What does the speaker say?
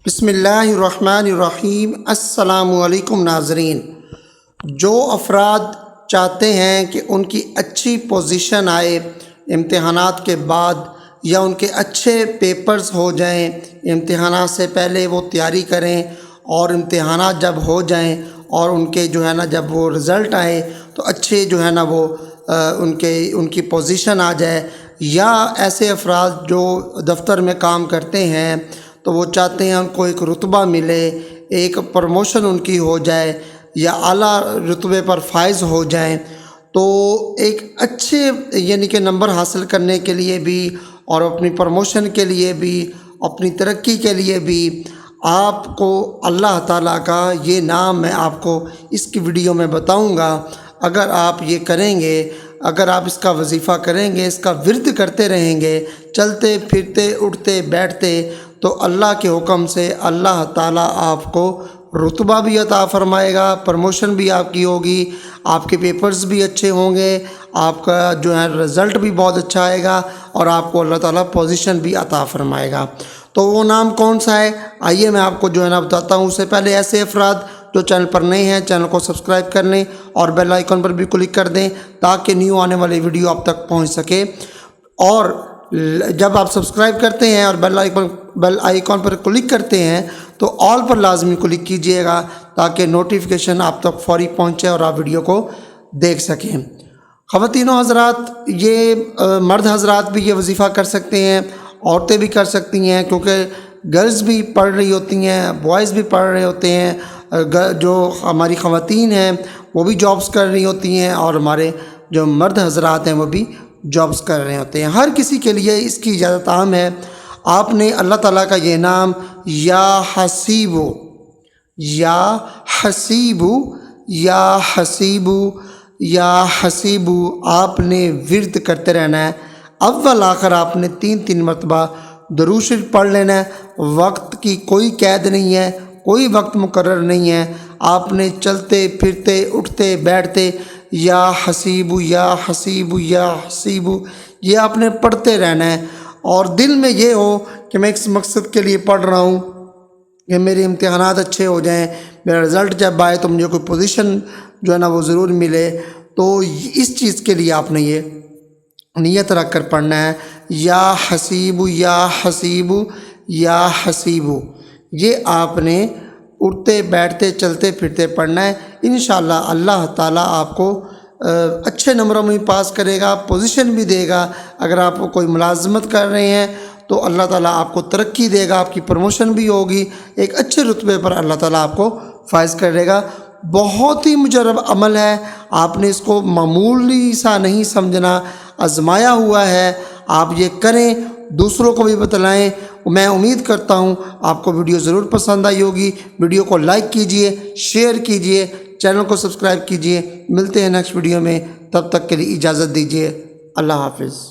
بسم اللہ الرحمن الرحیم۔ السلام علیکم ناظرین۔ جو افراد چاہتے ہیں کہ ان کی اچھی پوزیشن آئے امتحانات کے بعد، یا ان کے اچھے پیپرز ہو جائیں، امتحانات سے پہلے وہ تیاری کریں، اور امتحانات جب ہو جائیں اور ان کے جب وہ رزلٹ آئے تو اچھے وہ ان کی پوزیشن آ جائے، یا ایسے افراد جو دفتر میں کام کرتے ہیں تو وہ چاہتے ہیں ان کو ایک رتبہ ملے، ایک پروموشن ان کی ہو جائے، یا اعلیٰ رتبے پر فائز ہو جائیں، تو ایک اچھے کہ نمبر حاصل کرنے کے لیے بھی، اور اپنی پروموشن کے لیے بھی، اپنی ترقی کے لیے بھی آپ کو اللہ تعالیٰ کا یہ نام میں آپ کو اس کی ویڈیو میں بتاؤں گا۔ اگر آپ یہ کریں گے، اگر آپ اس کا وظیفہ کریں گے، اس کا ورد کرتے رہیں گے، چلتے پھرتے اٹھتے بیٹھتے، تو اللہ کے حکم سے اللہ تعالیٰ آپ کو رتبہ بھی عطا فرمائے گا، پروموشن بھی آپ کی ہوگی، آپ کے پیپرز بھی اچھے ہوں گے، آپ کا رزلٹ بھی بہت اچھا آئے گا، اور آپ کو اللہ تعالیٰ پوزیشن بھی عطا فرمائے گا۔ تو وہ نام کون سا ہے؟ آئیے میں آپ کو بتاتا ہوں۔ اس سے پہلے ایسے افراد جو چینل پر نئے ہیں، چینل کو سبسکرائب کر لیں اور بیل آئیکن پر بھی کلک کر دیں تاکہ نیو آنے والی ویڈیو آپ تک پہنچ سکے۔ اور جب آپ سبسکرائب کرتے ہیں اور بیل آئیکن پر کلک کرتے ہیں تو آل پر لازمی کلک کیجئے گا تاکہ نوٹیفیکیشن آپ تک فوری پہنچے اور آپ ویڈیو کو دیکھ سکیں۔ خواتین و حضرات، یہ مرد حضرات بھی یہ وظیفہ کر سکتے ہیں، عورتیں بھی کر سکتی ہیں، کیونکہ گرلز بھی پڑھ رہی ہوتی ہیں، بوائز بھی پڑھ رہے ہوتے ہیں، جو ہماری خواتین ہیں وہ بھی جابز کر رہی ہوتی ہیں، اور ہمارے جو مرد حضرات ہیں وہ بھی جابز کر رہے ہوتے ہیں۔ ہر کسی کے لیے اس کی اجازت عام ہے۔ آپ نے اللہ تعالیٰ کا یہ نام یا حسیبو، یا حسیبو، یا حسیبو، یا حسیبو آپ نے ورد کرتے رہنا ہے۔ اول آخر آپ نے 3 مرتبہ درود شریف پڑھ لینا ہے۔ وقت کی کوئی قید نہیں ہے، کوئی وقت مقرر نہیں ہے، آپ نے چلتے پھرتے اٹھتے بیٹھتے یا حسیبو یا حسیبو یا حسیبو یہ آپ نے پڑھتے رہنا ہے، اور دل میں یہ ہو کہ میں اس مقصد کے لیے پڑھ رہا ہوں کہ میرے امتحانات اچھے ہو جائیں، میرا رزلٹ جب آئے تو مجھے کوئی پوزیشن وہ ضرور ملے۔ تو اس چیز کے لیے آپ نے یہ نیت رکھ کر پڑھنا ہے، یا حسیبو یا حسیبو یا حسیبو، یہ آپ نے اٹھتے بیٹھتے چلتے پھرتے پڑھنا ہے۔ انشاءاللہ اللہ تعالیٰ آپ کو اچھے نمبروں میں پاس کرے گا، پوزیشن بھی دے گا۔ اگر آپ کوئی ملازمت کر رہے ہیں تو اللہ تعالیٰ آپ کو ترقی دے گا، آپ کی پروموشن بھی ہوگی، ایک اچھے رتبے پر اللہ تعالیٰ آپ کو فائز کرے گا۔ بہت ہی مجرب عمل ہے، آپ نے اس کو معمولی سا نہیں سمجھنا، آزمایا ہوا ہے۔ آپ یہ کریں، دوسروں کو بھی بتلائیں۔ میں امید کرتا ہوں آپ کو ویڈیو ضرور پسند آئی ہوگی۔ ویڈیو کو لائک کیجئے، شیئر کیجئے، چینل کو سبسکرائب کیجئے۔ ملتے ہیں نیکسٹ ویڈیو میں، تب تک کے لیے اجازت دیجئے۔ اللہ حافظ۔